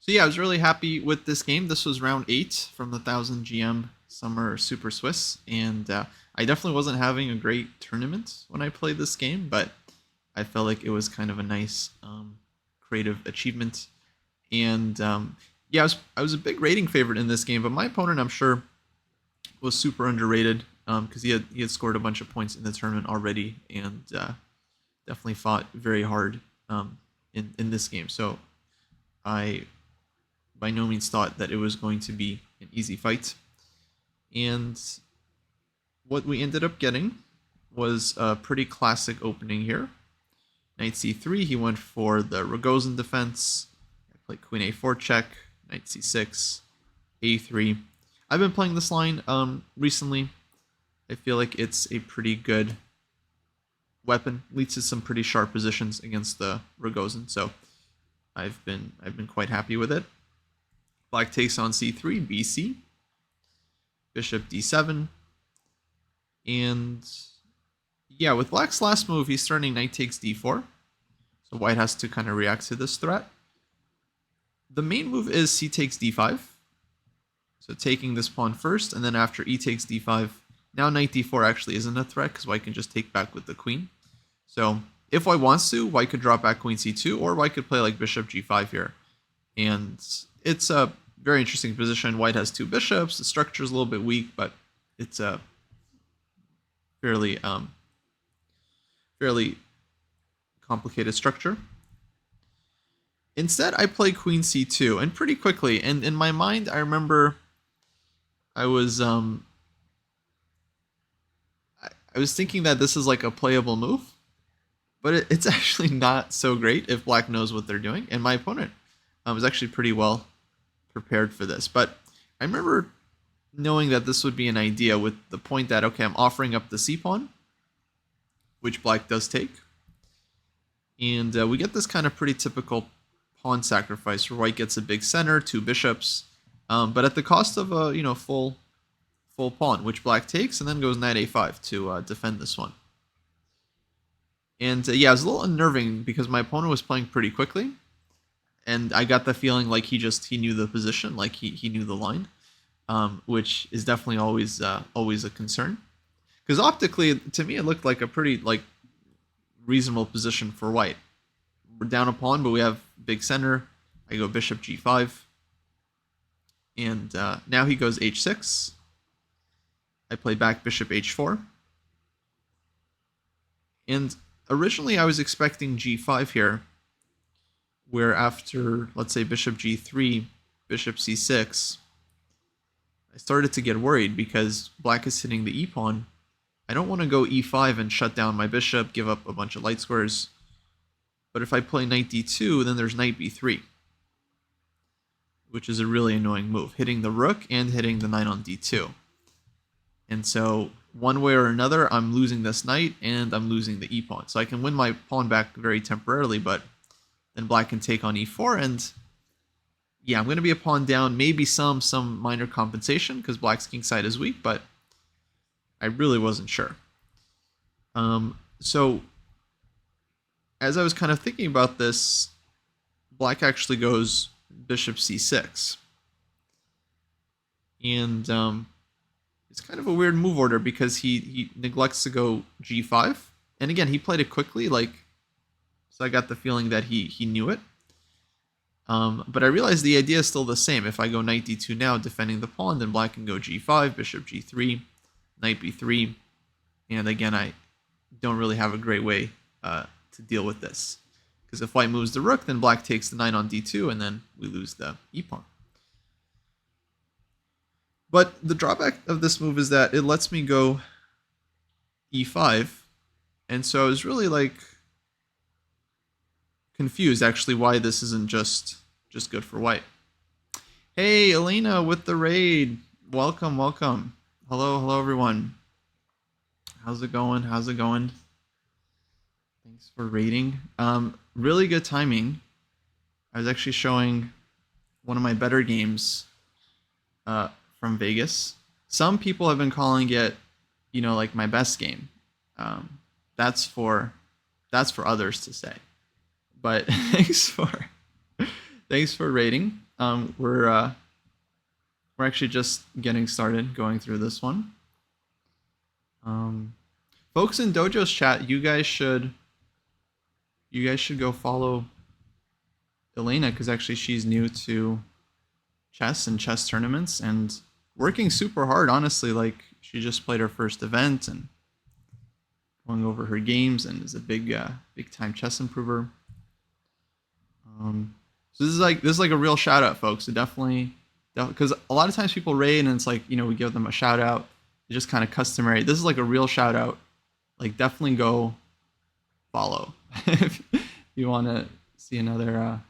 So yeah, I was really happy with this game. This was round 8 from the 1000 GM Summer Super Swiss, and I definitely wasn't having a great tournament when I played this game, but I felt like it was kind of a nice creative achievement. And yeah, I was a big rating favorite in this game, but my opponent, I'm sure, was super underrated because he had scored a bunch of points in the tournament already, and definitely fought very hard in this game. So I by no means thought that it was going to be an easy fight. And what we ended up getting was a pretty classic opening here. Knight c3, he went for the Rogozin defense. I played queen a4 check, knight c6, a3. I've been playing this line recently. I feel like it's a pretty good weapon. Leads to some pretty sharp positions against the Rogozin, so I've been quite happy with it. Black takes on c3, bc, bishop d7, and yeah, with Black's last move, he's starting knight takes d4, so White has to kind of react to this threat. The main move is c takes d5, so taking this pawn first, and then after e takes d5, now knight d4 actually isn't a threat because White can just take back with the queen. So if White wants to, White could drop back queen c2, or White could play like bishop g5 here. And it's a very interesting position. White has two bishops. The structure is a little bit weak, but it's a fairly complicated structure. Instead, I play queen c2, and pretty quickly. And in my mind, I remember I was thinking that this is like a playable move, but it's actually not so great if Black knows what they're doing. And my opponent was actually pretty well prepared for this. But I remember knowing that this would be an idea with the point that, okay, I'm offering up the c-pawn, which Black does take. And we get this kind of pretty typical pawn sacrifice where White gets a big center, two bishops, but at the cost of a full pawn, which Black takes, and then goes knight a5 to defend this one. And yeah, it was a little unnerving because my opponent was playing pretty quickly, and I got the feeling like he knew the position, like he knew the line, which is definitely always a concern. Because optically, to me, it looked like a pretty reasonable position for White. We're down a pawn, but we have big center. I go bishop g5, and now he goes h6. I play back bishop h4. And originally I was expecting g5 here, where after, let's say, bishop g3, bishop c6, I started to get worried because Black is hitting the e-pawn. I don't want to go e5 and shut down my bishop, give up a bunch of light squares. But if I play knight d2, then there's knight b3, which is a really annoying move, hitting the rook and hitting the knight on d2. And so one way or another, I'm losing this knight and I'm losing the e-pawn. So I can win my pawn back very temporarily, but then Black can take on e4, and yeah, I'm going to be a pawn down, maybe some minor compensation because Black's kingside is weak, but I really wasn't sure. So as I was kind of thinking about this, Black actually goes bishop c6. And it's kind of a weird move order because he neglects to go g5. And again, he played it quickly, so I got the feeling that he knew it. But I realized the idea is still the same. If I go knight d2 now, defending the pawn, then Black can go g5, bishop g3, knight b3. And again, I don't really have a great way to deal with this. Because if White moves the rook, then Black takes the knight on d2, and then we lose the e-pawn. But the drawback of this move is that it lets me go e5. And so I was really confused actually why this isn't just good for White. Hey, Elena with the raid. Welcome. Hello everyone. How's it going? Thanks for raiding. Really good timing. I was actually showing one of my better games from Vegas. Some people have been calling it, like my best game. That's for others to say. But thanks for rating. we're actually just getting started going through this one. Folks in Dojo's chat, you guys should go follow Elena, because actually she's new to chess and chess tournaments and working super hard. Honestly, like she just played her first event and going over her games and is a big time chess improver. So this is like a real shout out, folks. So definitely, because a lot of times people raid and it's like, you know, we give them a shout out. It's just kind of customary. This is like a real shout out. Like definitely go follow if you want to see another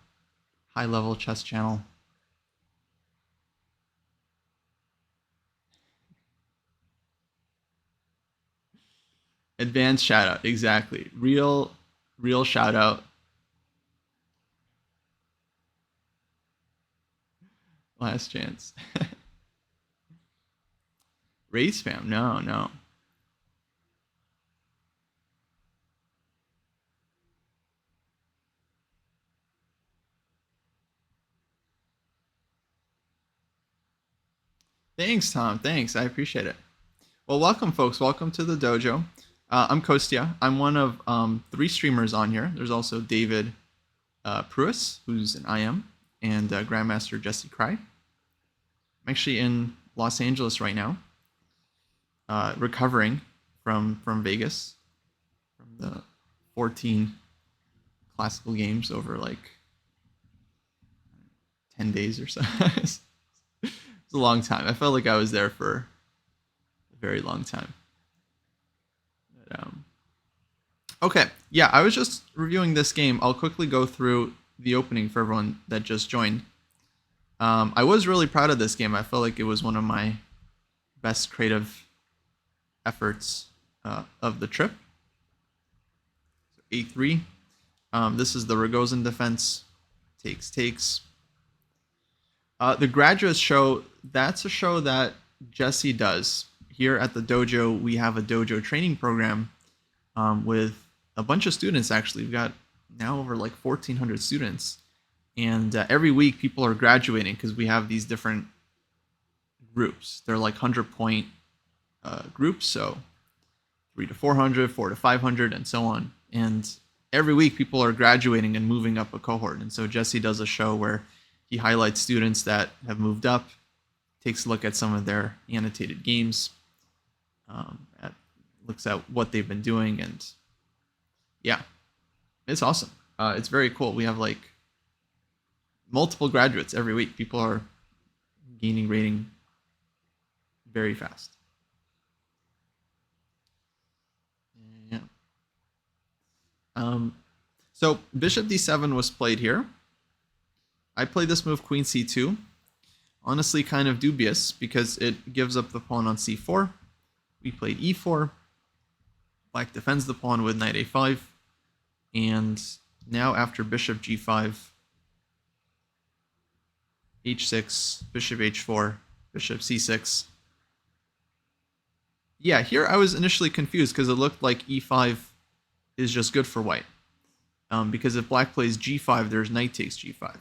high level chess channel. Advanced shout out, exactly. Real shout out. Last chance. Raid spam? No. Thanks, Tom. Thanks. I appreciate it. Well, welcome, folks. Welcome to the dojo. I'm Kostya. I'm one of 3 streamers on here. There's also David Pruis, who's an IM, and Grandmaster Jesse Cry. I'm actually in Los Angeles right now, recovering from Vegas, from the 14 classical games over like 10 days or so. It's a long time. I felt like I was there for a very long time. But, okay, yeah, I was just reviewing this game. I'll quickly go through the opening for everyone that just joined. I was really proud of this game. I felt like it was one of my best creative efforts of the trip. So A3. This is the Rogozin defense. Takes. The Graduates show, that's a show that Jesse does. Here at the dojo, we have a dojo training program with a bunch of students, actually. We've got now over like 1,400 students. And every week people are graduating because we have these different groups. They're like 100-point groups, so 3 to 400, 4 to 500, and so on. And every week people are graduating and moving up a cohort. And so Jesse does a show where he highlights students that have moved up, takes a look at some of their annotated games, looks at what they've been doing, and yeah, it's awesome. It's very cool. We have like multiple graduates every week. People are gaining rating very fast. Yeah. So Bishop D7 was played here. I played this move Queen C2. Honestly, kind of dubious because it gives up the pawn on C4. We played E4. Black defends the pawn with knight A5. And now after bishop G5, H6, bishop H4, bishop C6. Yeah, here I was initially confused because it looked like E5 is just good for white. Because if black plays G5, there's knight takes G5.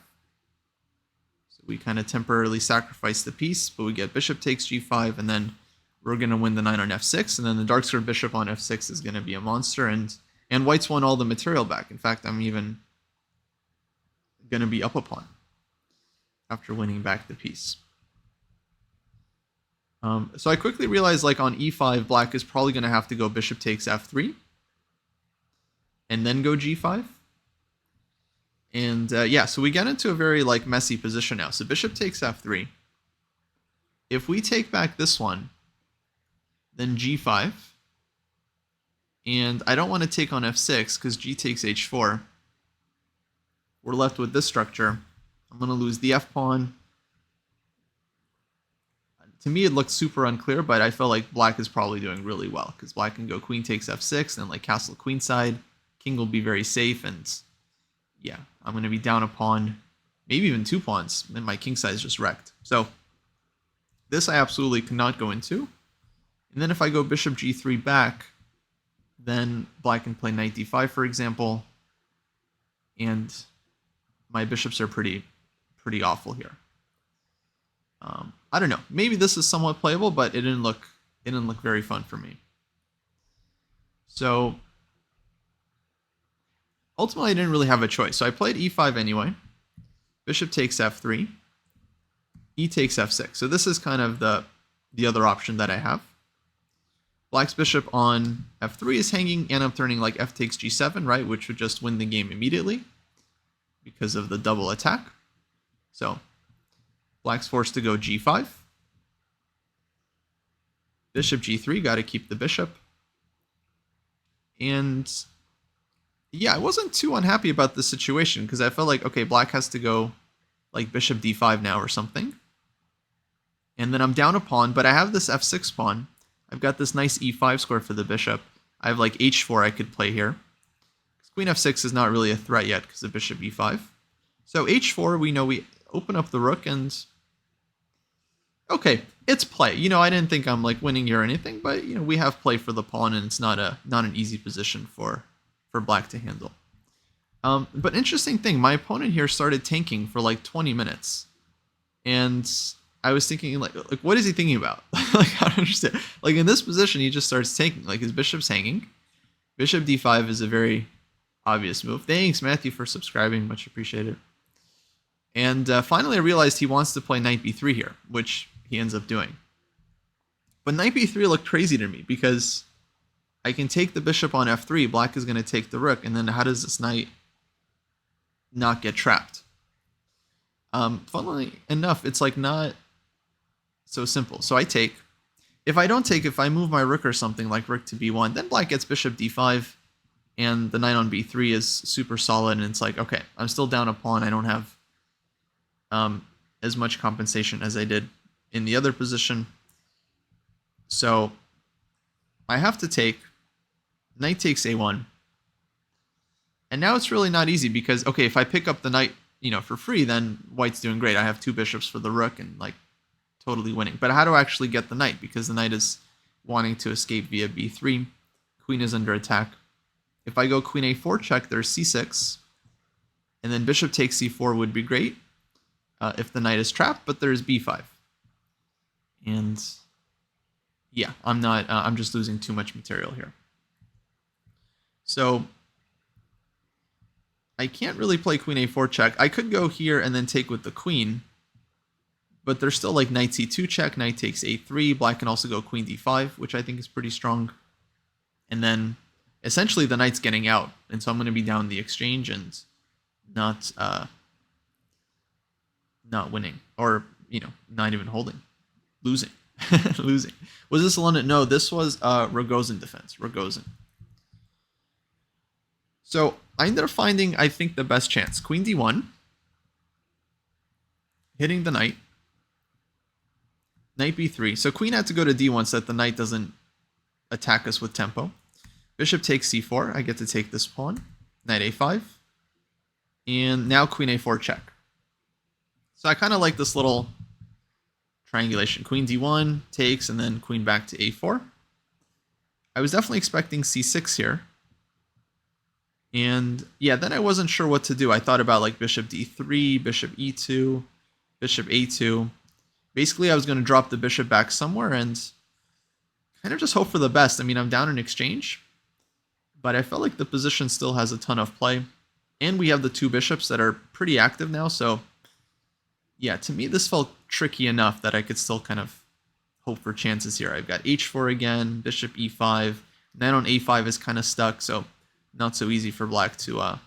So we kind of temporarily sacrifice the piece, but we get bishop takes G5, and then we're going to win the knight on F6, and then the dark square bishop on F6 is going to be a monster, and white's won all the material back. In fact, I'm even going to be up a pawn after winning back the piece. So I quickly realized, like on E5, black is probably going to have to go bishop takes F3, and then go G5. And yeah, so we get into a very like messy position now. So bishop takes F3. If we take back this one, then G5. And I don't want to take on F6 because G takes H4. We're left with this structure. I'm going to lose the F pawn. To me, it looked super unclear, but I felt like black is probably doing really well because black can go queen takes F6 and like castle queenside. King will be very safe, and yeah, I'm going to be down a pawn, maybe even 2 pawns, and my king side is just wrecked. So this I absolutely cannot go into. And then if I go bishop G3 back, then black can play knight D5, for example, and my bishops are pretty pretty awful here. I don't know. Maybe this is somewhat playable, but it didn't look very fun for me. So ultimately, I didn't really have a choice. So I played e5 anyway. Bishop takes f3. E takes f6. So this is kind of the other option that I have. Black's bishop on f3 is hanging, and I'm turning like f takes g7, right, which would just win the game immediately because of the double attack. So Black's forced to go g5. Bishop g3, got to keep the bishop. And yeah, I wasn't too unhappy about this situation because I felt like, okay, Black has to go like bishop d5 now or something. And then I'm down a pawn, but I have this f6 pawn. I've got this nice e5 square for the bishop. I have like h4 I could play here. Queen f6 is not really a threat yet because of bishop e5. So h4, we know we open up the rook and... okay, it's play. You know, I didn't think I'm like winning here or anything, but you know, we have play for the pawn and it's not an easy position for Black to handle. But interesting thing, my opponent here started tanking for like 20 minutes. And I was thinking like what is he thinking about? Like, I don't understand. Like in this position, he just starts tanking. Like his bishop's hanging. Bishop d5 is a very obvious move. Thanks, Matthew, for subscribing. Much appreciated. And finally, I realized he wants to play knight b3 here, which he ends up doing. But knight b3 looked crazy to me because I can take the bishop on f3. Black is going to take the rook. And then how does this knight not get trapped? Funnily enough, it's like not so simple. So I take. If I don't take, if I move my rook or something like rook to b1, then Black gets bishop d5. And the knight on b3 is super solid. And it's like, okay, I'm still down a pawn. I don't have as much compensation as I did in the other position. So I have to take. Knight takes a1. And now it's really not easy because, okay, if I pick up the knight, you know, for free, then White's doing great. I have two bishops for the rook and like totally winning. But how do I actually get the knight? Because the knight is wanting to escape via b3. Queen is under attack. If I go queen a4 check, there's c6. And then bishop takes c4 would be great if the knight is trapped, but there's b5. And yeah, I'm just losing too much material here. So I can't really play queen a4 check. I could go here and then take with the queen, but there's still like knight c2 check, knight takes a3. Black can also go queen d5, which I think is pretty strong. And then essentially the knight's getting out, and so I'm going to be down the exchange and not winning, or you know, not even holding, losing. Losing. Was this a London? No, this was Rogozin defense. Rogozin. So I ended up finding, I think, the best chance. Queen d1, hitting the knight. Knight b3. So queen had to go to d1 so that the knight doesn't attack us with tempo. Bishop takes c4. I get to take this pawn. Knight a5. And now queen a4 check. So I kind of like this little triangulation. Queen d1 takes, and then queen back to a4. I was definitely expecting c6 here. And yeah, then I wasn't sure what to do. I thought about like bishop d3, bishop e2, bishop a2. Basically, I was going to drop the bishop back somewhere and kind of just hope for the best. I mean, I'm down in exchange, but I felt like the position still has a ton of play. And we have the two bishops that are pretty active now. So yeah, to me, this felt tricky enough that I could still kind of hope for chances here. I've got h4 again, bishop e5. Knight on a5 is kind of stuck, so not so easy for Black to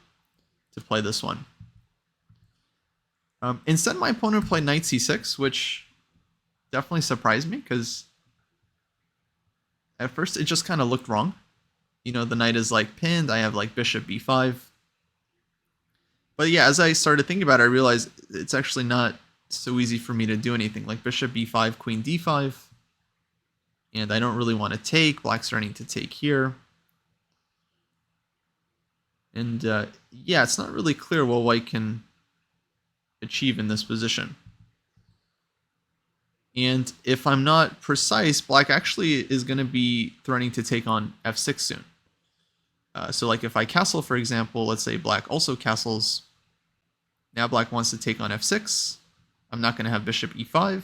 play this one. Instead, my opponent played knight c6, which definitely surprised me because at first it just kind of looked wrong. You know, the knight is like pinned. I have like bishop b5. But yeah, as I started thinking about it, I realized it's actually not so easy for me to do anything. Like bishop b5, queen d5. And I don't really want to take. Black's starting to take here. And yeah, it's not really clear what White can achieve in this position. And if I'm not precise, Black actually is going to be threatening to take on f6 soon. So like if I castle, for example, let's say Black also castles, Now black wants to take on f6. I'm not going to have bishop e5.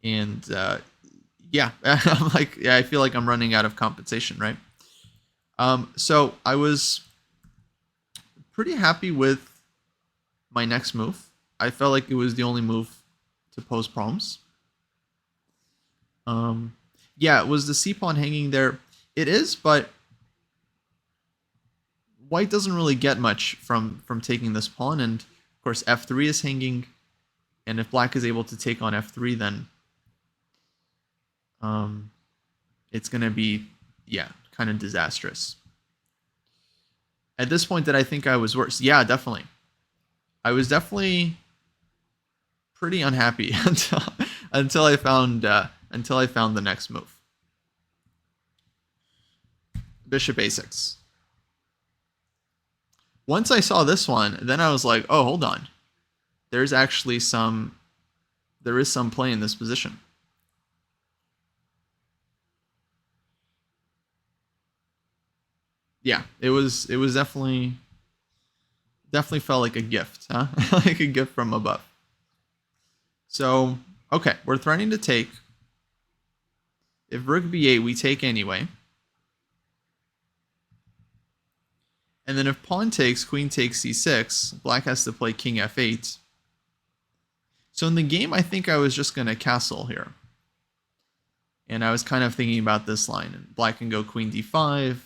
And yeah, I'm like, yeah, I feel like I'm running out of compensation, right? So I was pretty happy with my next move. I felt like it was the only move to pose problems. Yeah, it was the c pawn hanging there. It is, but white doesn't really get much from taking this pawn, and of course f3 is hanging, and if black is able to take on f3, then it's going to be, yeah, kind of disastrous. At this point, did I think I was worse? Yeah, definitely. I was definitely pretty unhappy until I found the next move. Bishop a6. Once I saw this one, then I was like, oh, hold on. There is some play in this position. Yeah, it was definitely felt like a gift, huh? Like a gift from above. So, okay, we're threatening to take. If rook b8, we take anyway. And then if pawn takes, queen takes c6, black has to play king f8. So in the game, I think I was just going to castle here. And I was kind of thinking about this line. And black can go queen d5.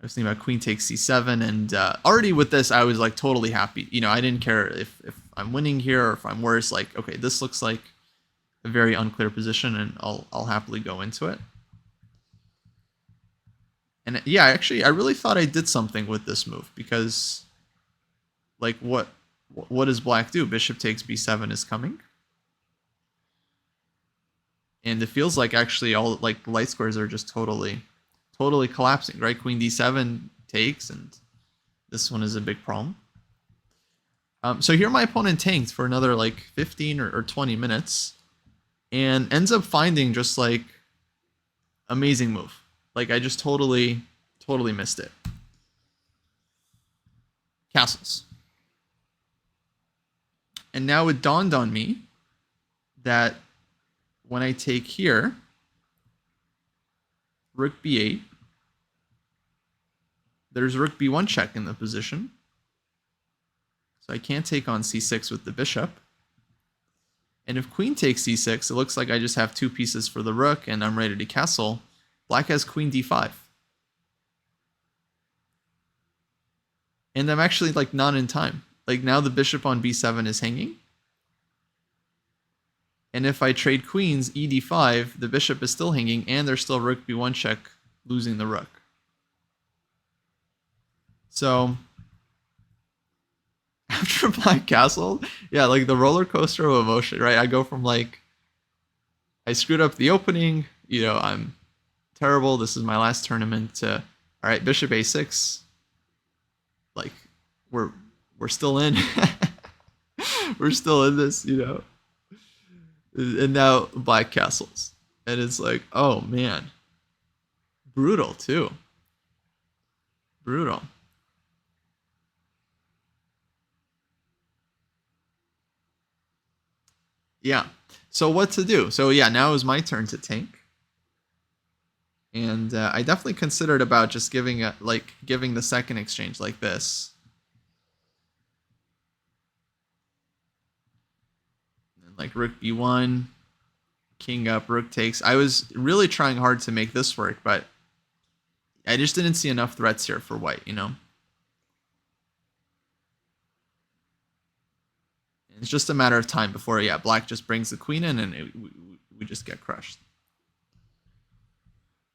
I was thinking about queen takes c7. And already with this, I was like totally happy. You know, I didn't care if I'm winning here or if I'm worse. Like, okay, this looks like a very unclear position, and I'll happily go into it. And yeah, actually, I really thought I did something with this move, because like what does black do? Bishop takes b7 is coming. And it feels like actually all like light squares are just totally collapsing, right? Queen d7 takes, and this one is a big problem. So here my opponent tanked for another like 15 or 20 minutes and ends up finding just like amazing move. Like I just totally missed it. Castles. And now it dawned on me that when I take here, rook b8, there's rook b1 check in the position. So I can't take on c6 with the bishop. And if queen takes c6, it looks like I just have two pieces for the rook and I'm ready to castle. Black has queen d5. And I'm actually like not in time. Like now the bishop on b7 is hanging. And if I trade queens, e d5, the bishop is still hanging, and there's still rook b1 check, losing the rook. So after black castled, yeah, like the roller coaster of emotion, right? I go from like, I screwed up the opening, you know, I'm terrible, this is my last tournament, to, all right, bishop a6, like we're still in. We're still in this, you know. And now black castles. And it's like, oh man. Brutal too. Brutal. Yeah. So what to do? So yeah, now is my turn to tank. And I definitely considered about just giving the second exchange like this. Like rook b1, king up, rook takes. I was really trying hard to make this work, but I just didn't see enough threats here for white, you know? It's just a matter of time before, yeah, black just brings the queen in and we just get crushed.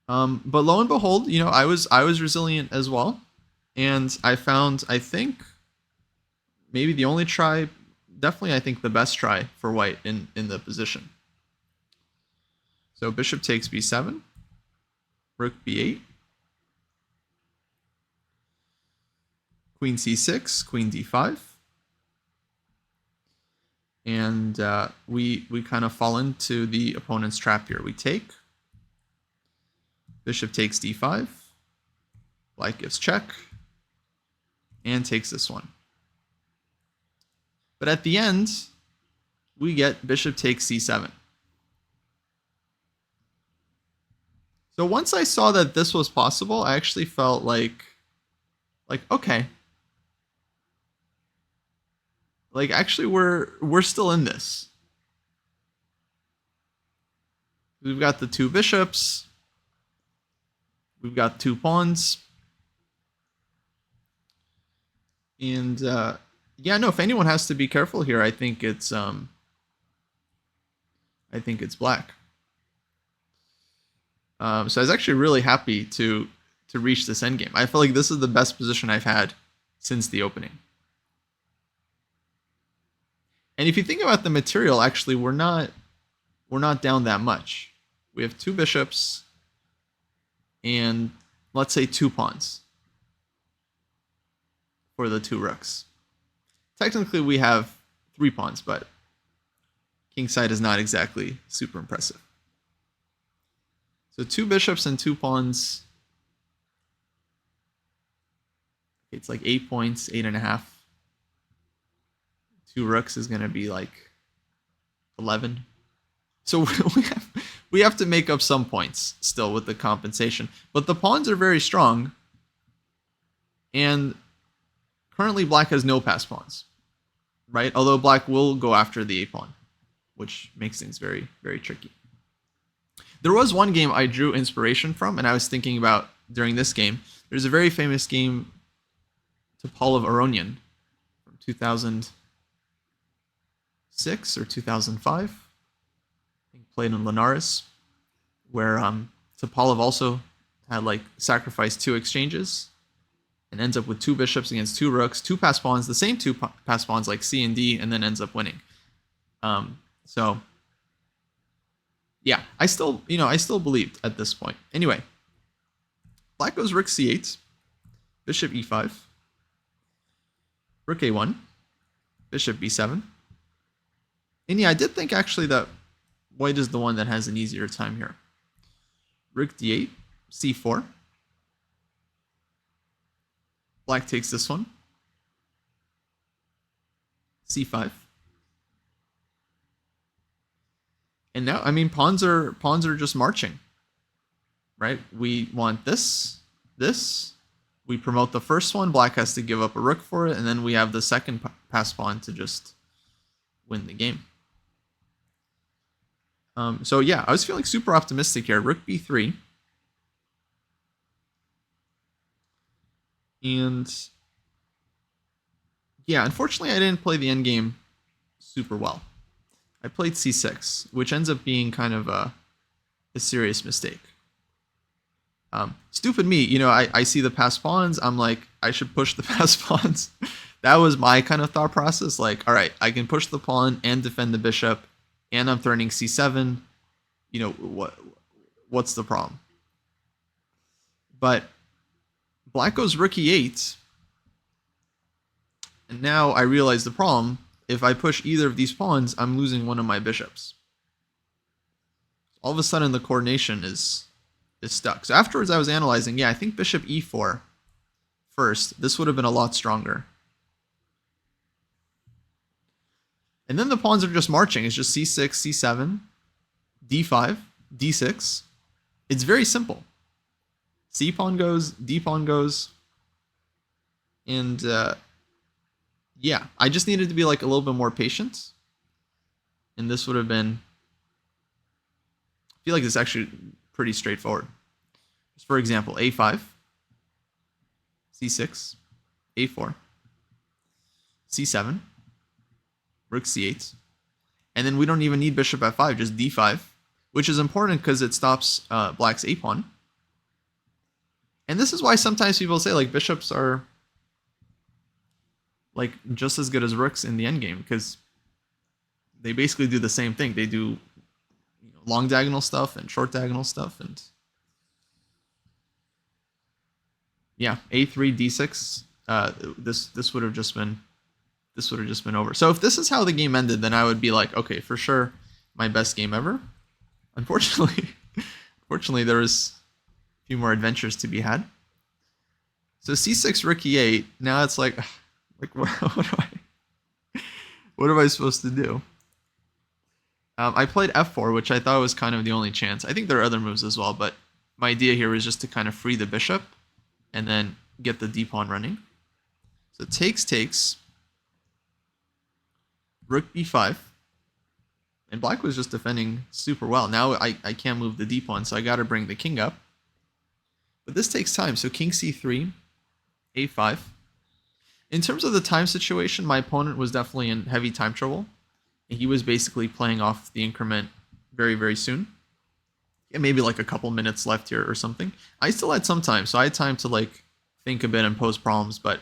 But lo and behold, you know, I was resilient as well. And I found, I think, maybe the only try, definitely I think the best try for white in the position. So bishop takes b7, rook b8, queen c6, queen d5. And we kind of fall into the opponent's trap here. We take, bishop takes d5, black gives check, and takes this one. But at the end, we get bishop takes c7. So once I saw that this was possible, I actually felt like okay. Like actually we're still in this. We've got the two bishops. We've got two pawns. And yeah, no, if anyone has to be careful here, I think it's black. So I was actually really happy to reach this endgame. I feel like this is the best position I've had since the opening. And if you think about the material, actually we're not down that much. We have two bishops and let's say two pawns for the two rooks. Technically we have three pawns, but kingside is not exactly super impressive. So two bishops and two pawns. It's like 8 points, 8.5. Two rooks is going to be like 11. So we have to make up some points still with the compensation. But the pawns are very strong. And currently black has no passed pawns, right? Although black will go after the a-pawn, which makes things very, very tricky. There was one game I drew inspiration from, and I was thinking about during this game. There's a very famous game, Topalov Aronian, from 2006 or 2005. I think played in Linares, where Topalov also had like sacrificed two exchanges and ends up with two bishops against two rooks, two passed pawns, the same two passed pawns like C and D, and then ends up winning. So yeah, I still believed at this point. Anyway, black goes rook c8, bishop e5, rook a1, bishop b7. And yeah, I did think actually that white is the one that has an easier time here. Rook d8, c4. Black takes this one. c5. And now, I mean, pawns are just marching, right? We want this. We promote the first one. Black has to give up a rook for it, and then we have the second passed pawn to just win the game. So yeah, I was feeling super optimistic here. Rook b3. And yeah, unfortunately, I didn't play the endgame super well. I played c6, which ends up being kind of a serious mistake. Stupid me, I see the passed pawns. I'm like, I should push the passed pawns. That was my kind of thought process. Like, all right, I can push the pawn and defend the bishop, and I'm threatening c7. What's the problem? But black goes rook e8, and now I realize the problem. If I push either of these pawns, I'm losing one of my bishops. All of a sudden, the coordination is stuck. So afterwards, I was analyzing. Yeah, I think bishop e4 first. This would have been a lot stronger. And then the pawns are just marching. It's just c6, c7, d5, d6. It's very simple. C pawn goes, d pawn goes, and yeah, I just needed to be like a little bit more patient. And this would have been, I feel like this is actually pretty straightforward. Just for example, a5, c6, a4, c7, rook c8. And then we don't even need bishop f5, just d5, which is important because it stops black's a-pawn. And this is why sometimes people say like bishops are like just as good as rooks in the endgame, because they basically do the same thing. They do long diagonal stuff and short diagonal stuff, and yeah, a3, d6. This would have just been over. So if this is how the game ended, then I would be like, okay, for sure, my best game ever. Unfortunately, there was a few more adventures to be had. So c6, rook e8. Now it's like what am I supposed to do? I played f4, which I thought was kind of the only chance. I think there are other moves as well, but my idea here was just to kind of free the bishop and then get the d pawn running. So takes, rook b5, and black was just defending super well. Now I can't move the d pawn, so I got to bring the king up. But this takes time, so king c3, a5. In terms of the time situation, my opponent was definitely in heavy time trouble. He was basically playing off the increment very, very soon. Yeah, maybe like a couple minutes left here or something. I still had some time, so I had time to like think a bit and pose problems. But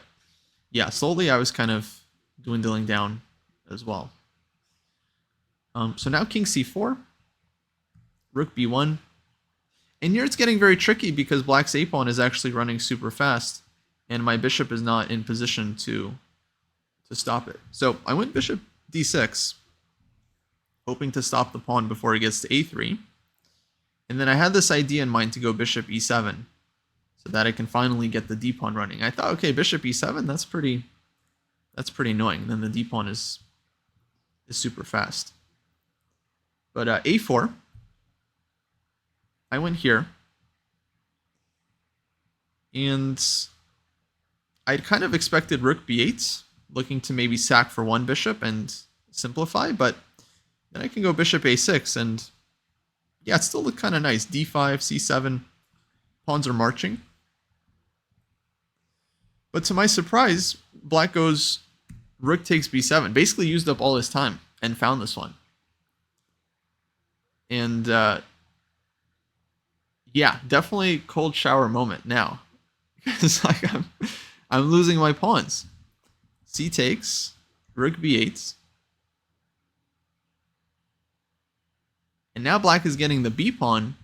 yeah, slowly I was kind of dwindling down as well. So now king c4, rook b1. And here it's getting very tricky because black's a pawn is actually running super fast, and my bishop is not in position to stop it. So I went bishop d6, hoping to stop the pawn before it gets to a3. And then I had this idea in mind to go bishop e7, so that I can finally get the d pawn running. I thought, okay, bishop e7, that's pretty annoying. Then the d pawn is super fast. But a4, I went here, and I'd kind of expected rook b8, looking to maybe sack for one bishop and simplify, but then I can go bishop a6, and yeah, it still looked kind of nice. d5, c7, pawns are marching. But to my surprise, black goes rook takes b7, basically used up all his time and found this one. And yeah, definitely cold shower moment now. Because like I'm losing my pawns. C takes, rook b8. And now black is getting the b pawn.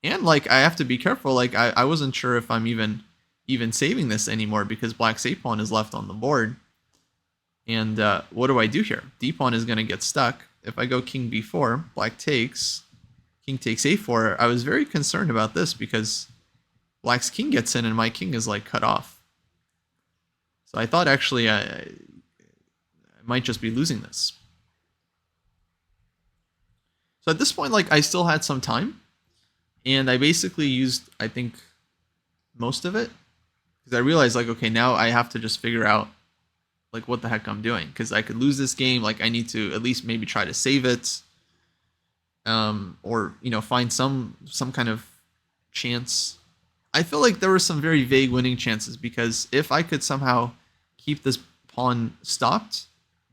And like I have to be careful, like I wasn't sure if I'm even saving this anymore because black's a pawn is left on the board. And what do I do here? D pawn is going to get stuck. If I go king b4, black takes, king takes a4, I was very concerned about this because black's king gets in and my king is like cut off. So I thought actually I might just be losing this. So at this point, like I still had some time, and I basically used, I think, most of it because I realized like, okay, now I have to just figure out like what the heck I'm doing because I could lose this game. Like I need to at least maybe try to save it, or you know, find some kind of chance. I feel like there were some very vague winning chances because if I could somehow keep this pawn stopped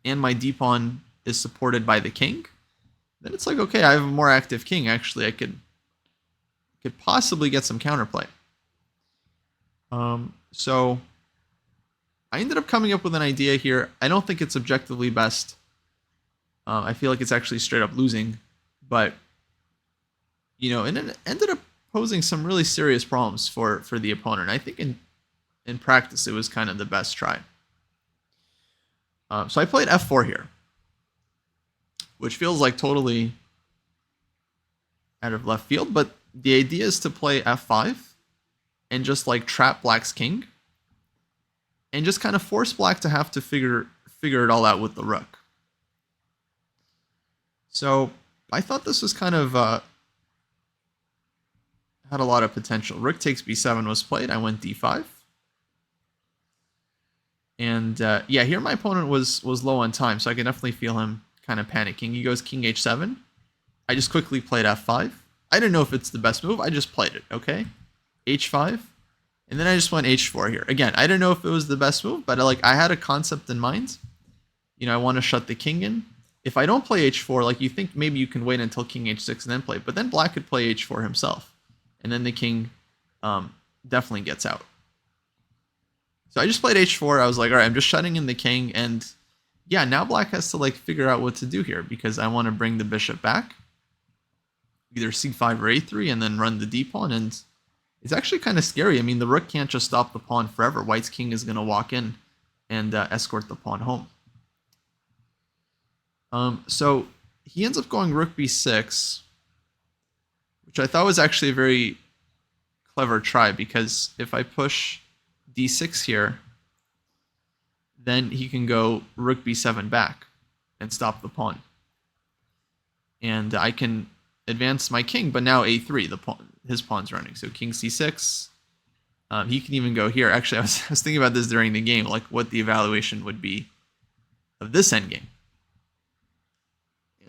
and my d pawn is supported by the king, then it's like, okay, I have a more active king. Actually, I could possibly get some counterplay. So I ended up coming up with an idea here. I don't think it's objectively best. I feel like it's actually straight up losing, but you know, and it ended up posing some really serious problems for the opponent. I think in practice it was kind of the best try. So I played f4 here, which feels like totally out of left field, but the idea is to play f5 and just like trap black's king and just kind of force black to have to figure it all out with the rook. So I thought this was kind of had a lot of potential. Rook takes b7 was played. I went d5. And yeah, here my opponent was low on time, so I can definitely feel him kind of panicking. He goes king h7. I just quickly played f5. I didn't know if it's the best move. I just played it, okay? h5. And then I just went h4 here. Again, I didn't know if it was the best move, but like I had a concept in mind. You know, I want to shut the king in. If I don't play h4, like you think maybe you can wait until king h6 and then play, but then black could play h4 himself. And then the king definitely gets out. So I just played h4. I was like, all right, I'm just shutting in the king. And yeah, now black has to like figure out what to do here because I want to bring the bishop back. Either c5 or a3 and then run the d pawn. And it's actually kind of scary. I mean, the rook can't just stop the pawn forever. White's king is going to walk in and escort the pawn home. So he ends up going rook b6, which I thought was actually a very clever try because if I push d6 here, then he can go rook b7 back and stop the pawn. And I can advance my king, but now a3, his pawn's running. So king c6. He can even go here. Actually, I was thinking about this during the game, like what the evaluation would be of this endgame.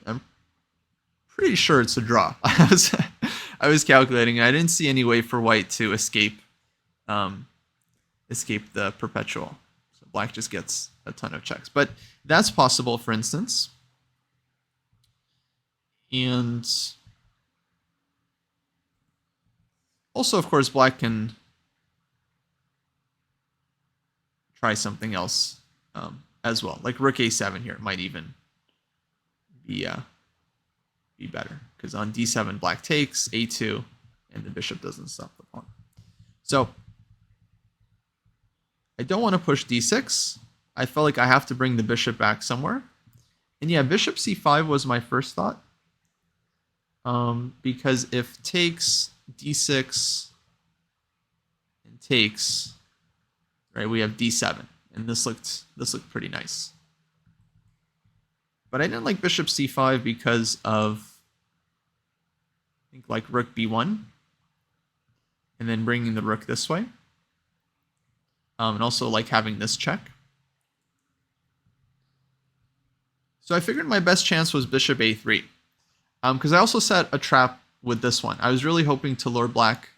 I'm pretty sure it's a draw. I was calculating, and I didn't see any way for white to escape the perpetual. So black just gets a ton of checks. But that's possible, for instance. And also, of course, black can try something else as well. Like rook a7 here might even be better. Because on d7, black takes, a2, and the bishop doesn't stop the pawn. So I don't want to push d6. I felt like I have to bring the bishop back somewhere. And yeah, bishop c5 was my first thought. Because if takes, d6, and takes, right, we have d7. And this looked pretty nice. But I didn't like bishop c5 because of, I think, like rook b1. And then bringing the rook this way. And also like having this check. So I figured my best chance was bishop a3. Because I also set a trap with this one. I was really hoping to lure black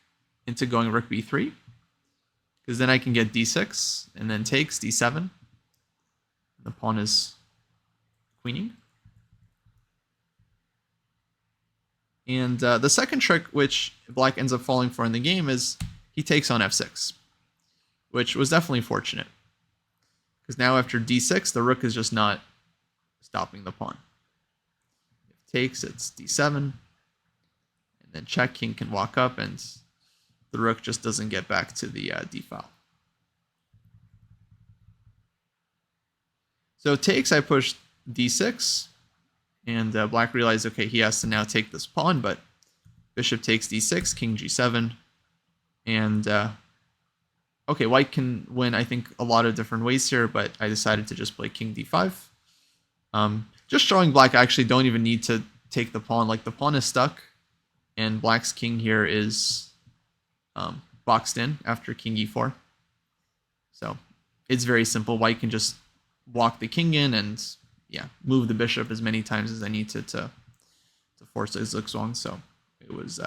into going rook b3. Because then I can get d6, and then takes, d7. The pawn is queening. And the second trick, which black ends up falling for in the game, is he takes on f6. Which was definitely fortunate. Because now after d6, the rook is just not stopping the pawn. If takes, it's d7. And then check, king can walk up, and the rook just doesn't get back to the d file. So takes, I pushed d6. And black realized, okay, he has to now take this pawn, but bishop takes d6, king g7. And okay, white can win, I think, a lot of different ways here, but I decided to just play king d5. Just showing black I actually don't even need to take the pawn. Like, the pawn is stuck, and black's king here is boxed in after king e4. So it's very simple. White can just walk the king in and, yeah, move the bishop as many times as I need to force his zugzwang. So it was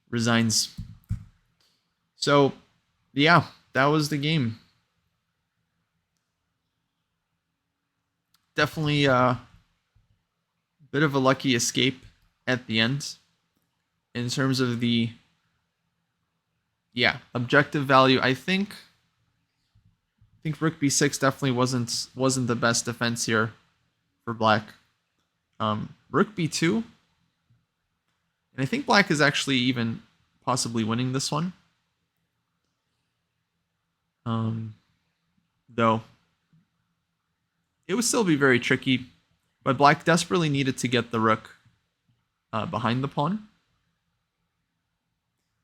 resigns. So yeah, that was the game. Definitely a bit of a lucky escape at the end in terms of the objective value. I think rook b6 definitely wasn't the best defense here for black. Rook b2, and I think black is actually even possibly winning this one. Though it would still be very tricky, but black desperately needed to get the rook behind the pawn.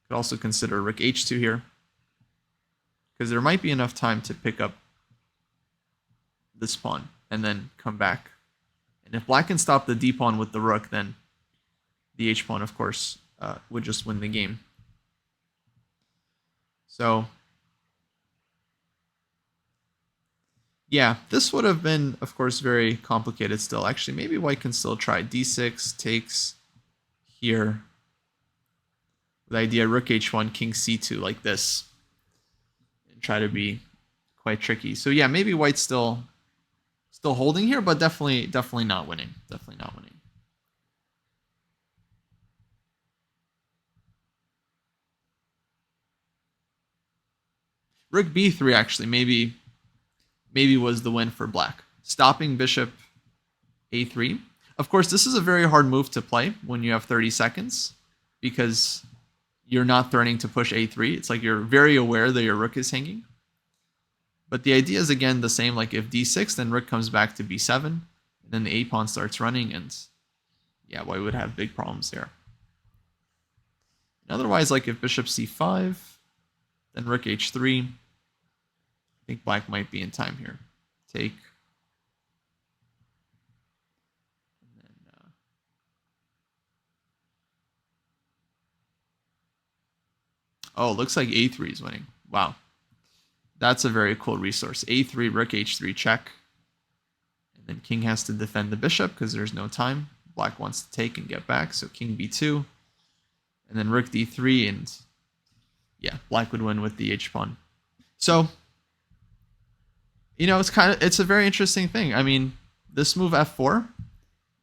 Could also consider rook h2 here, because there might be enough time to pick up this pawn and then come back. And if black can stop the d pawn with the rook, then the h pawn, of course, would just win the game. So yeah, this would have been, of course, very complicated still. Actually, maybe white can still try d6, takes here. The idea rook h1, king c2 like this. And try to be quite tricky. So yeah, maybe white's still holding here, but definitely not winning. Definitely not winning. Rook b3 actually maybe was the win for black. Stopping bishop a3. Of course, this is a very hard move to play when you have 30 seconds because you're not threatening to push a3. It's like you're very aware that your rook is hanging. But the idea is, again, the same. Like if d6, then rook comes back to b7. And then the a pawn starts running, and yeah, white would have big problems there. And otherwise, like if bishop c5, then rook h3. I think black might be in time here. Take. And then, oh, it looks like a3 is winning. Wow. That's a very cool resource. a3, rook h3 check. And then king has to defend the bishop because there's no time. Black wants to take and get back, so king b2. And then rook d3, and yeah, black would win with the h-pawn. So, it's a very interesting thing. I mean, this move f4,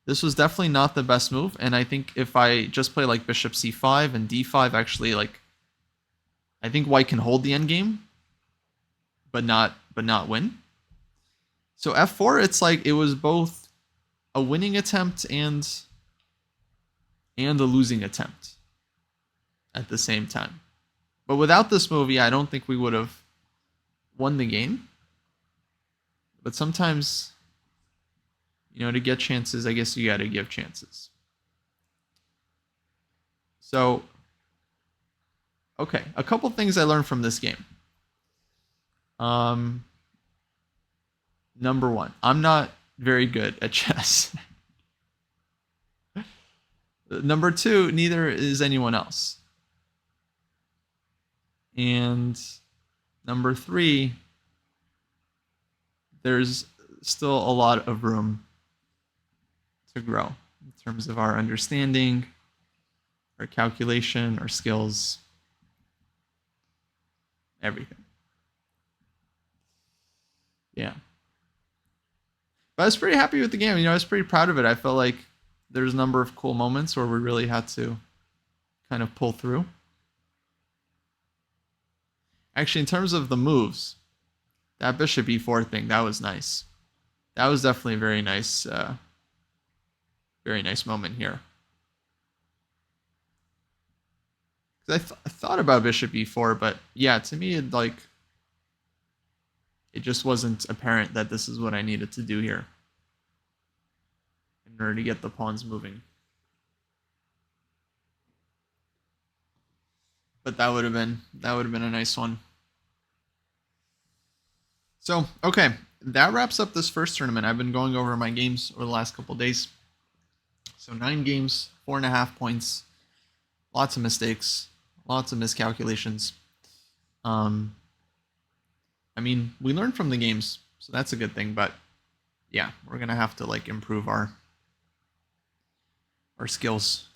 this was definitely not the best move, and I think if I just play like bishop c5 and d5, actually, like, I think white can hold the endgame, but not win. So f4, it's like it was both a winning attempt and a losing attempt at the same time. But without this move, yeah, I don't think we would have won the game. But sometimes, to get chances, I guess you got to give chances. So, okay, a couple things I learned from this game. Number one, I'm not very good at chess. Number two, neither is anyone else. And number three, there's still a lot of room to grow in terms of our understanding, our calculation, our skills, everything. Yeah. But I was pretty happy with the game. I was pretty proud of it. I felt like there's a number of cool moments where we really had to kind of pull through. Actually, in terms of the moves, that bishop e4 thing, that was nice. That was definitely a very nice moment here. Because I thought about bishop e4, but yeah, to me, it just wasn't apparent that this is what I needed to do here in order to get the pawns moving. But that would have been a nice one. So, okay, that wraps up this first tournament. I've been going over my games over the last couple days. So 9 games, 4.5 points, lots of mistakes, lots of miscalculations. I mean, we learned from the games, so that's a good thing. But yeah, we're gonna have to improve our skills